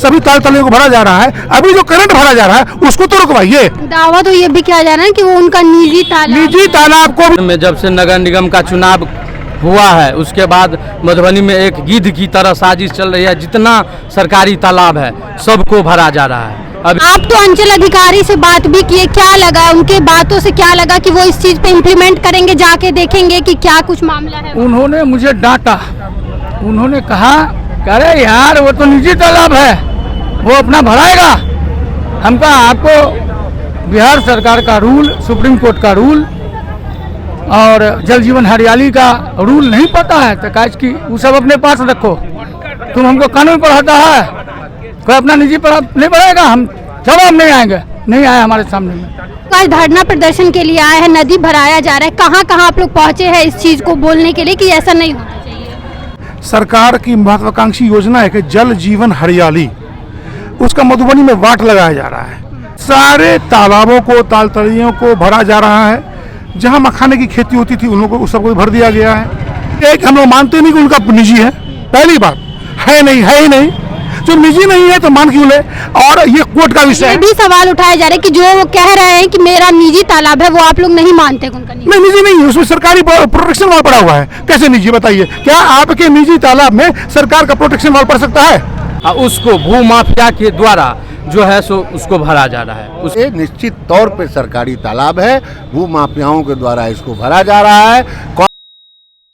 सभी तालों को भरा जा रहा है। अभी जो करंट भरा जा रहा है उसको तो रुकवाइए। दावा तो ये भी किया जा रहा है कि वो उनका निजी तालाब को में जब से नगर निगम का चुनाव हुआ है उसके बाद मधुबनी में एक गिद्ध की तरह साजिश चल रही है। जितना सरकारी तालाब है सबको भरा जा रहा है। आप तो अंचल अधिकारी से बात भी किए, क्या लगा उनके बातों से, क्या लगा कि वो इस चीज पे इम्प्लीमेंट करेंगे, जाके देखेंगे कि क्या कुछ मामला है? उन्होंने मुझे डांटा, उन्होंने कहा अरे यार वो तो निजी तालाब है, वो अपना भराएगा। हम कहा आपको बिहार सरकार का रूल, सुप्रीम कोर्ट का रूल और जल जीवन हरियाली का रूल नहीं पता है तो काज की वो सब अपने पास रखो। तुम हमको कानून पढ़ाता है, कोई अपना निजी नहीं पढ़ाएगा। हम जवाब नहीं आएंगे, नहीं आए हमारे सामने में। आज धरना प्रदर्शन के लिए आए हैं, नदी भराया जा रहा है, कहाँ कहाँ आप लोग पहुँचे हैं इस चीज को बोलने के लिए कि ऐसा नहीं होना चाहिए? सरकार की महत्वाकांक्षी योजना है कि जल जीवन हरियाली, उसका मधुबनी में वाट लगाया जा रहा है। सारे तालाबों को, ताल तलियों को भरा जा रहा है। जहां मखाने की खेती होती थी उन लोगों को सबको भर दिया गया है। एक हम लोग मानते नहीं कि उनका निजी है, पहली बात है नहीं, है ही नहीं। जो निजी नहीं है तो मान क्यों ले? और ये कोर्ट का विषय है। भी सवाल उठाए जा रहे हैं कि जो वो कह रहे हैं कि मेरा निजी तालाब है वो आप लोग नहीं मानते उनका निजी? नहीं, निजी नहीं है, उसमें सरकारी प्रोटेक्शन वाल पड़ा हुआ है। कैसे निजी बताइए? क्या आपके निजी तालाब में सरकार का प्रोटेक्शन वाल पड़ सकता है? उसको भू माफिया के द्वारा जो है सो उसको भरा जा रहा है। ये निश्चित तौर पे सरकारी तालाब है, भू माफियाओं के द्वारा इसको भरा जा रहा है।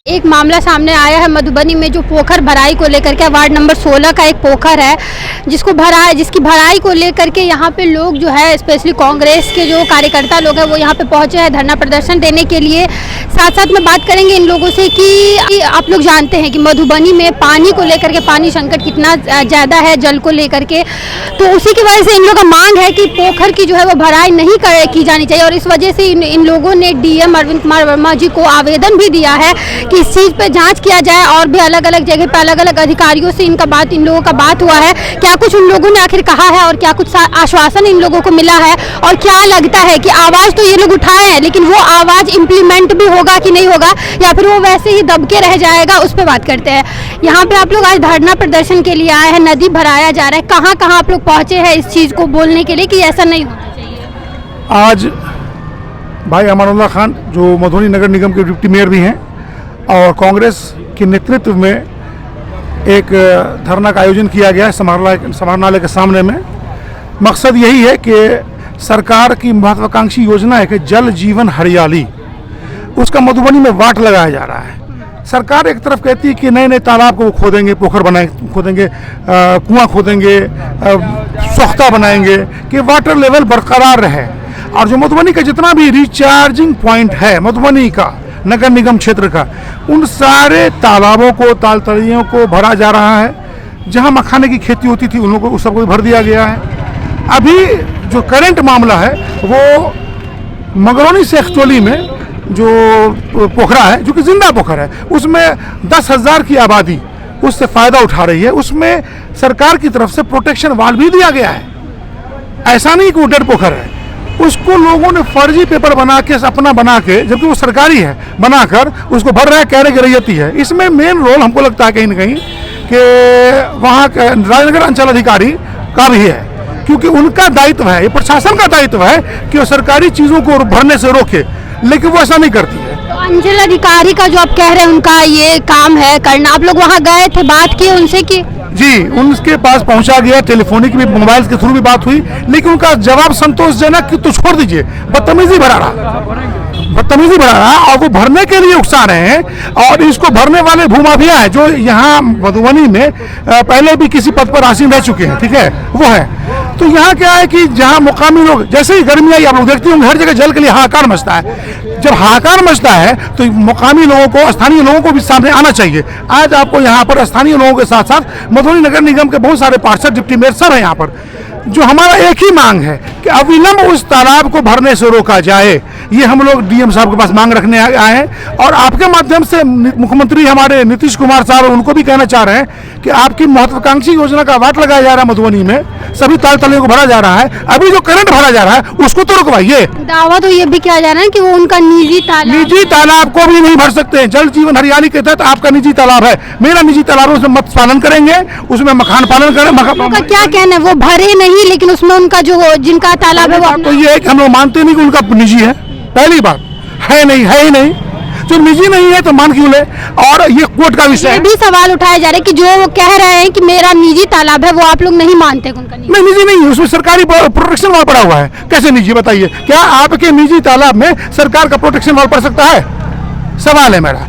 एक मामला सामने आया है मधुबनी में, जो पोखर भराई को लेकर के, वार्ड नंबर 16 का एक पोखर है जिसकी भराई को लेकर के यहाँ पे लोग जो है स्पेशली कांग्रेस के जो कार्यकर्ता लोग हैं वो यहाँ पे पहुँचे हैं धरना प्रदर्शन देने के लिए। साथ साथ में बात करेंगे इन लोगों से कि आप लोग जानते हैं कि मधुबनी में पानी को लेकर के, पानी संकट कितना ज़्यादा है जल को लेकर के, तो उसी की वजह से इन लोगों का मांग है कि पोखर की जो है वो भराई नहीं की जानी चाहिए। और इस वजह से इन लोगों ने डीएम अरविंद कुमार वर्मा जी को आवेदन भी दिया है कि इस चीज़ पे जांच किया जाए। और भी अलग अलग जगह पे अलग अलग अधिकारियों से इन लोगों का बात हुआ है। क्या कुछ उन लोगों ने आखिर कहा है और क्या कुछ आश्वासन इन लोगों को मिला है, और क्या लगता है कि आवाज़ तो ये लोग उठाए हैं लेकिन वो आवाज़ इम्प्लीमेंट भी होगा कि नहीं होगा, या फिर वो वैसे ही दब के रह जाएगा, उस पर बात करते हैं। यहाँ पे आप लोग आज धरना प्रदर्शन के लिए आए हैं, नदी भराया जा रहा है, कहाँ कहाँ आप लोग पहुँचे हैं इस चीज़ को बोलने के लिए कि ऐसा नहीं होना चाहिए? आज भाई अमानुल्लाह खान जो मधुबनी नगर निगम के डिप्टी मेयर भी हैं और कांग्रेस के नेतृत्व में एक धरना का आयोजन किया गया है समाहरणालय के सामने में। मकसद यही है कि सरकार की महत्वाकांक्षी योजना है कि जल जीवन हरियाली, उसका मधुबनी में वाट लगाया जा रहा है। सरकार एक तरफ कहती है कि नए नए तालाब को खोदेंगे, पोखर खोदेंगे, कुआं खोदेंगे, सोख्ता बनाएंगे कि वाटर लेवल बरकरार रहे। और जो मधुबनी का जितना भी रिचार्जिंग पॉइंट है मधुबनी का, नगर निगम क्षेत्र का, उन सारे तालाबों को, ताल तलियों को भरा जा रहा है। जहां मखाने की खेती होती थी उन लोगों को सबको भर दिया गया है। अभी जो करंट मामला है वो मगरौनी शेखचोली में जो पोखरा है, जो कि जिंदा पोखर है, उसमें 10,000 की आबादी उससे फ़ायदा उठा रही है। उसमें सरकार की तरफ से प्रोटेक्शन वाल भी दिया गया है। ऐसा नहीं कि वो डेड पोखर है, उसको लोगों ने फर्जी पेपर बना के, अपना बना के, जबकि वो सरकारी है, बनाकर उसको भर रहा है, कह रहे कि रैयती है। इसमें मेन रोल हमको लगता है कहीं ना कहीं कि वहाँ राजनगर अंचल अधिकारी का भी है, क्योंकि उनका दायित्व है, ये प्रशासन का दायित्व है कि वो सरकारी चीज़ों को भरने से रोके, लेकिन वो ऐसा नहीं करती है। तो अंचल अधिकारी का जो आप कह रहे हैं उनका ये काम है करना, आप लोग वहाँ गए थे, बात की उनसे कि? जी, उनके पास पहुंचा गया, टेलीफोनिक भी, मोबाइल के थ्रू भी बात हुई, लेकिन उनका जवाब संतोषजनक कि तो छोड़ दीजिए, बदतमीजी भरा रहा और वो भरने के लिए उकसा रहे हैं। और इसको भरने वाले भूमाफिया है जो यहाँ मधुबनी में पहले भी किसी पद पर आसीन रह चुके हैं, ठीक है, वो है। तो यहाँ क्या है कि जहाँ मुकामी लोग, जैसे ही गर्मी आई, आप लोग देखते होंगे हर जगह जल के लिए हाहाकार मचता है। जब हाहाकार मचता है तो मुकामी लोगों को, स्थानीय लोगों को भी सामने आना चाहिए। आज आपको यहाँ पर स्थानीय लोगों के साथ साथ मधुबनी नगर निगम के बहुत सारे पार्षद, डिप्टी मेयर सब हैं यहाँ पर। जो हमारा एक ही मांग है कि अविलंब उस तालाब को भरने से रोका जाए। ये हम लोग डीएम साहब के पास मांग रखने आए हैं और आपके माध्यम से मुख्यमंत्री हमारे नीतीश कुमार साहब उनको भी कहना चाह रहे हैं कि आपकी महत्वाकांक्षी योजना का वाट लगाया जा रहा है मधुबनी में, सभी ताल तले को भरा जा रहा है। अभी जो करंट भरा जा रहा है उसको तो रुकवाइए। दावा तो ये भी किया जा रहा है कि वो उनका निजी तालाब को भी नहीं भर सकते हैं। जल जीवन हरियाली के तहत आपका निजी तालाब है, मेरा निजी तालाब है, उसमें मत्स्य पालन करेंगे, उसमें मखान पालन करें। उनका क्या कहना है, वो भरे नहीं लेकिन उसमें उनका जो जिनका तालाब है वो तो ये है कि हम लोग मानते नहीं कि उनका निजी है। पहली बात है ही नहीं, जो निजी नहीं है तो मान क्यों ले। और ये कोर्ट का विषय है। भी सवाल उठाए जा रहे हैं कि जो वो कह रहे हैं कि मेरा निजी तालाब है, वो आप लोग नहीं मानते उनका निजी? नहीं, निजी नहीं है, उसमें सरकारी प्रोटेक्शन वाल पड़ा हुआ है। कैसे निजी बताइए? क्या आपके निजी तालाब में सरकार का प्रोटेक्शन वाल पड़ सकता है? सवाल है मेरा,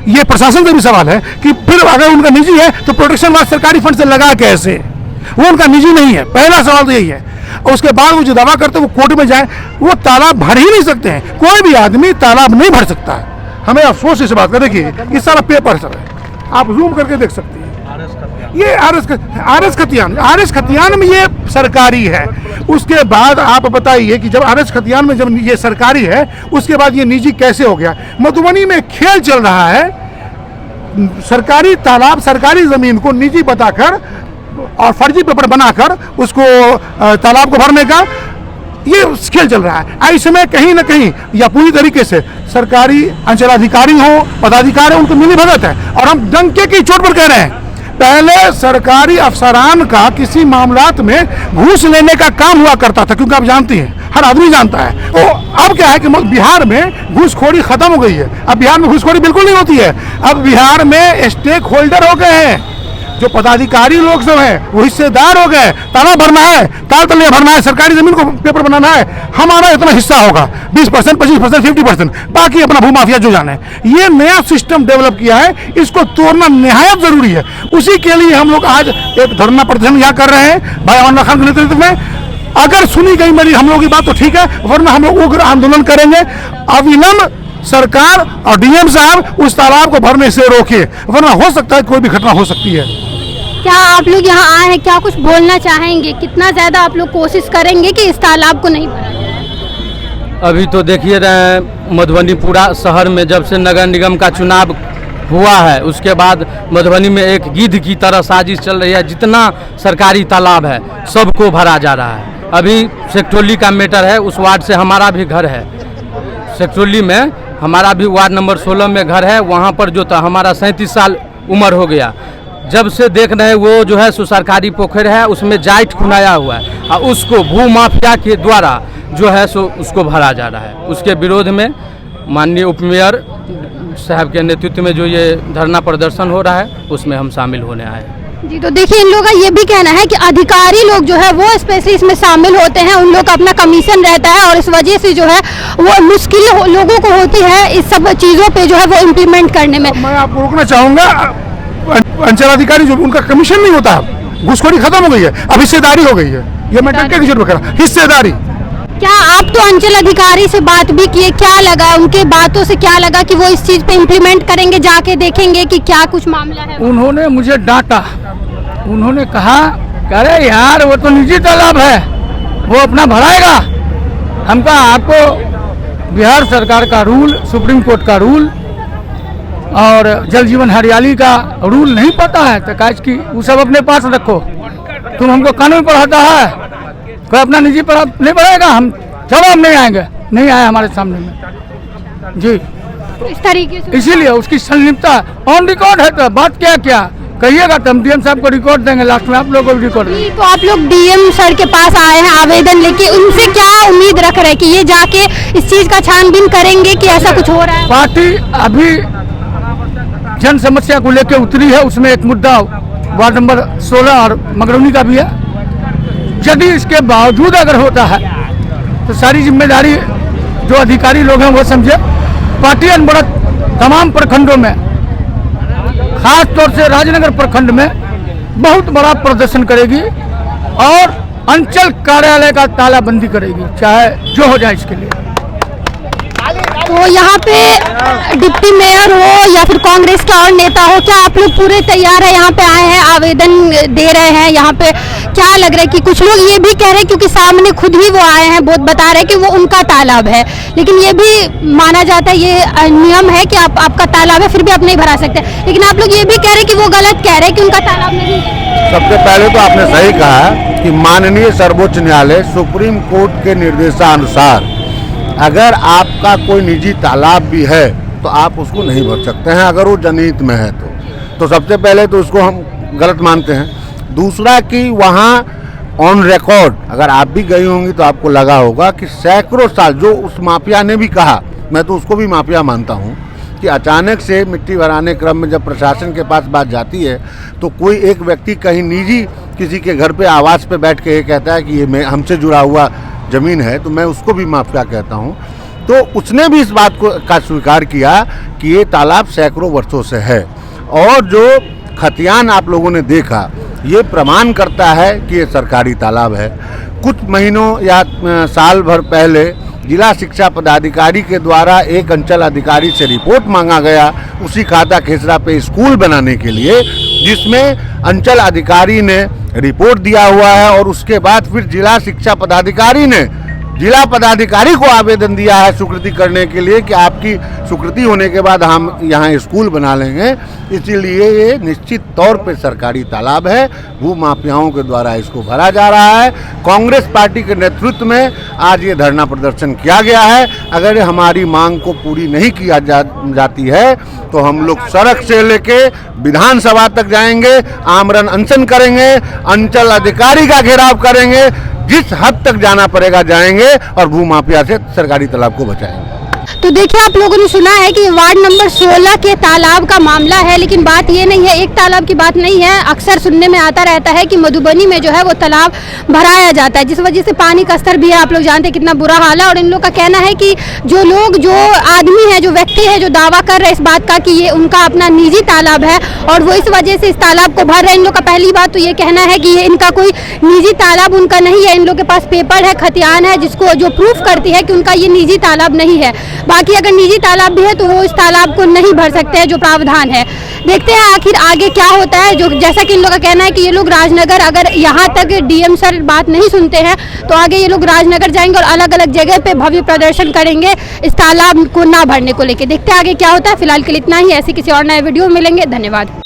ये प्रशासन से भी सवाल है कि फिर अगर उनका निजी है तो प्रोटेक्शन वाल सरकारी फंड से लगा कैसे? वो उनका निजी नहीं है, पहला सवाल तो यही है। और उसके बाद वो जो दावा करते हैं वो कोर्ट में जाए, वो तालाब भर ही नहीं सकते हैं। कोई भी आदमी तालाब नहीं भर सकता है। हमें अफसोस इस बात का, देखिए ये सारा पेपर सब है, आप जूम करके देख सकते हैं। ये आर एस खतियान में ये सरकारी है। उसके बाद आप बताइए कि जब आर एस खतियान में जब ये सरकारी है, उसके बाद ये निजी कैसे हो गया? मधुबनी में खेल चल रहा है, सरकारी तालाब, सरकारी जमीन को निजी बताकर और फर्जी पेपर बनाकर उसको तालाब को भरने का ये खेल चल रहा है। इसमें कहीं ना कहीं या पूरी तरीके से सरकारी अंचलाधिकारी हो, पदाधिकारी हो, उनको मिली भगत है। और हम डंके की चोट पर कह रहे हैं, पहले सरकारी अफसरान का किसी मामलात में घूस लेने का काम हुआ करता था, क्योंकि आप जानती हैं, हर आदमी जानता है। तो अब क्या है कि बिहार में घूसखोरी खत्म हो गई है। अब बिहार में घूसखोरी बिल्कुल नहीं होती है। अब बिहार में स्टेक होल्डर हो गए हैं, जो पदाधिकारी लोग सब हैं वो हिस्सेदार हो गए। तालाब भरना है, ताल तलिया भरना है, सरकारी जमीन को पेपर बनाना है, हमारा इतना हिस्सा होगा 20%, 25%, 50%, बाकी अपना भूमाफिया जो जाने। ये नया सिस्टम डेवलप किया है, इसको तोड़ना निहायत जरूरी है। उसी के लिए हम लोग आज एक धरना प्रदर्शन यहाँ कर रहे हैं भाई अमन खान के नेतृत्व में। अगर सुनी गई मेरी हम लोगों की बात तो ठीक है, वरना हम लोग उग्र आंदोलन करेंगे। अविलंब सरकार और डीएम साहब उस तालाब को भरने से रोके, वरना हो सकता है कोई भी घटना हो सकती है। क्या आप लोग यहाँ आए हैं, क्या कुछ बोलना चाहेंगे? कितना ज्यादा आप लोग कोशिश करेंगे कि इस तालाब को नहीं भरा जाए? अभी तो देखिए रहे मधुबनी पूरा शहर में जब से नगर निगम का चुनाव हुआ है, उसके बाद मधुबनी में एक गिद्ध की तरह साजिश चल रही है। जितना सरकारी तालाब है सबको भरा जा रहा है। अभी सेक्टोली का मैटर है, उस वार्ड से हमारा भी घर है। सेक्टोली में हमारा भी वार्ड नंबर 16 में घर है। वहाँ पर जो था हमारा 37 साल उम्र हो गया, जब से देख रहे हैं वो जो है सो सरकारी पोखर है, उसमें जाइट खुनाया हुआ है और उसको भू माफिया के द्वारा जो है सो उसको भरा जा रहा है। उसके विरोध में माननीय उप मेयर साहब के नेतृत्व में जो ये धरना प्रदर्शन हो रहा है, उसमें हम शामिल होने आए हैं। जी, तो देखिए इन लोगों का ये भी कहना है कि अधिकारी लोग जो है वो स्पेशली इसमें शामिल होते हैं, उन लोग का अपना कमीशन रहता है और इस वजह से जो है वो मुश्किल लोगों को होती है इस सब चीज़ों पे जो है वो इम्प्लीमेंट करने में। मैं आपको रोकना चाहूँगा, अंचलाधिकारी जो उनका कमीशन नहीं होता, घूसखोरी खत्म हो गई है, अब हिस्सेदारी हो गई है। ये मैं डंके की चोट पर कह रहा, हिस्सेदारी। क्या आप तो अंचल अधिकारी से बात भी किए, क्या लगा उनके बातों से, क्या लगा कि वो इस चीज़ पे इम्प्लीमेंट करेंगे, जाके देखेंगे कि क्या कुछ मामला है? उन्होंने मुझे डांटा, उन्होंने कहा अरे यार वो तो निजी तालाब है, वो अपना भराएगा। हम कहा आपको बिहार सरकार का रूल, सुप्रीम कोर्ट का रूल और जल जीवन हरियाली का रूल नहीं पता है, तो काज की वो सब अपने पास रखो। तुम हमको कानून पढ़ाता है, कोई अपना निजी पढ़ा नहीं पढ़ाएगा। हम जवाब नहीं आएंगे, नहीं आए हमारे सामने में जी। इस तरीके से इसीलिए उसकी संलिप्तता ऑन रिकॉर्ड है, तो बात क्या क्या कहिएगा तो हम डीएम साहब को रिकॉर्ड देंगे, लास्ट में आप लोगों को भी रिकॉर्ड देंगे। तो आप लोग डीएम सर के पास आए हैं आवेदन लेके, उनसे क्या उम्मीद रख रहे हैं कि ये जाके इस चीज़ का छानबीन करेंगे कि ऐसा कुछ हो रहा है? पार्टी अभी जन समस्या को लेकर उतरी है, उसमें एक मुद्दा वार्ड नंबर 16 और मगरौनी का भी है। यदि इसके बावजूद अगर होता है तो सारी जिम्मेदारी जो अधिकारी लोग हैं वो समझे। पार्टी अनवरत तमाम प्रखंडों में, खास तौर से राजनगर प्रखंड में बहुत बड़ा प्रदर्शन करेगी और अंचल कार्यालय का तालाबंदी करेगी, चाहे जो हो जाए इसके लिए। तो यहाँ पे डिप्टी मेयर हो या फिर कांग्रेस का और नेता हो, क्या आप लोग पूरे तैयार है? यहाँ पे आए हैं, आवेदन दे रहे हैं, यहाँ पे क्या लग रहा है कि कुछ लोग ये भी कह रहे हैं, क्योंकि सामने खुद ही वो आए हैं, बहुत बता रहे हैं कि वो उनका तालाब है, लेकिन ये भी माना जाता है, ये नियम है कि आपका तालाब है फिर भी आप नहीं भरा सकते, लेकिन आप लोग ये भी कह रहे हैं कि वो गलत कह रहे हैं कि उनका तालाब नहीं है। सबसे पहले तो आपने सही कहा कि माननीय सर्वोच्च न्यायालय सुप्रीम कोर्ट के निर्देशानुसार अगर आपका कोई निजी तालाब भी है तो आप उसको नहीं भर सकते हैं अगर वो जनहित में है तो सबसे पहले तो उसको हम गलत मानते हैं। दूसरा कि वहाँ ऑन रिकॉर्ड अगर आप भी गई होंगी तो आपको लगा होगा कि सैकड़ों साल, जो उस माफिया ने भी कहा, मैं तो उसको भी माफिया मानता हूँ, कि अचानक से मिट्टी भराने क्रम में जब प्रशासन के पास बात जाती है तो कोई एक व्यक्ति कहीं निजी किसी के घर पे आवास पे बैठ के ये कहता है कि ये हमसे जुड़ा हुआ ज़मीन है, तो मैं उसको भी माफिया कहता हूँ। तो उसने भी इस बात का स्वीकार किया कि ये तालाब सैकड़ों वर्षों से है, और जो खतियान आप लोगों ने देखा ये प्रमाण करता है कि ये सरकारी तालाब है। कुछ महीनों या साल भर पहले जिला शिक्षा पदाधिकारी के द्वारा एक अंचल अधिकारी से रिपोर्ट मांगा गया उसी खाता खेसरा पे स्कूल बनाने के लिए, जिसमें अंचल अधिकारी ने रिपोर्ट दिया हुआ है, और उसके बाद फिर जिला शिक्षा पदाधिकारी ने जिला पदाधिकारी को आवेदन दिया है स्वीकृति करने के लिए कि आपकी स्वीकृति होने के बाद हम यहाँ स्कूल बना लेंगे। इसीलिए ये निश्चित तौर पे सरकारी तालाब है, भू माफियाओं के द्वारा इसको भरा जा रहा है। कांग्रेस पार्टी के नेतृत्व में आज ये धरना प्रदर्शन किया गया है। अगर हमारी मांग को पूरी नहीं किया जाती है तो हम लोग सड़क से लेके विधानसभा तक जाएंगे, आमरण अनशन करेंगे, अंचल अधिकारी का घेराव करेंगे, जिस हद तक जाना पड़ेगा जाएंगे और भू माफिया से सरकारी तालाब को बचाएंगे। तो देखिए, आप लोगों ने सुना है कि वार्ड नंबर 16 के तालाब का मामला है, लेकिन बात ये नहीं है, एक तालाब की बात नहीं है। अक्सर सुनने में आता रहता है कि मधुबनी में जो है वो तालाब भराया जाता है, जिस वजह से पानी का स्तर भी है, आप लोग जानते हैं कितना बुरा हाल है। और इन लोग का कहना है कि जो आदमी है, जो व्यक्ति है, जो दावा कर रहे हैं इस बात का कि ये उनका अपना निजी तालाब है और वो इस वजह से इस तालाब को भर रहे हैं। इन लोग का पहली बात तो ये कहना है कि ये इनका कोई निजी तालाब उनका नहीं है। इन लोग के पास पेपर है, खतियान है, जिसको जो प्रूफ करती है कि उनका ये निजी तालाब नहीं है। बाकी अगर निजी तालाब भी है तो वो इस तालाब को नहीं भर सकते हैं, जो प्रावधान है। देखते हैं आखिर आगे क्या होता है। जो जैसा कि इन लोगों का कहना है कि ये लोग राजनगर, अगर यहाँ तक डीएम सर बात नहीं सुनते हैं तो आगे ये लोग राजनगर जाएंगे और अलग अलग जगह पे भव्य प्रदर्शन करेंगे इस तालाब को ना भरने को लेकर। देखते हैं आगे क्या होता है। फिलहाल के लिए इतना ही। ऐसे किसी और नए वीडियो में मिलेंगे। धन्यवाद।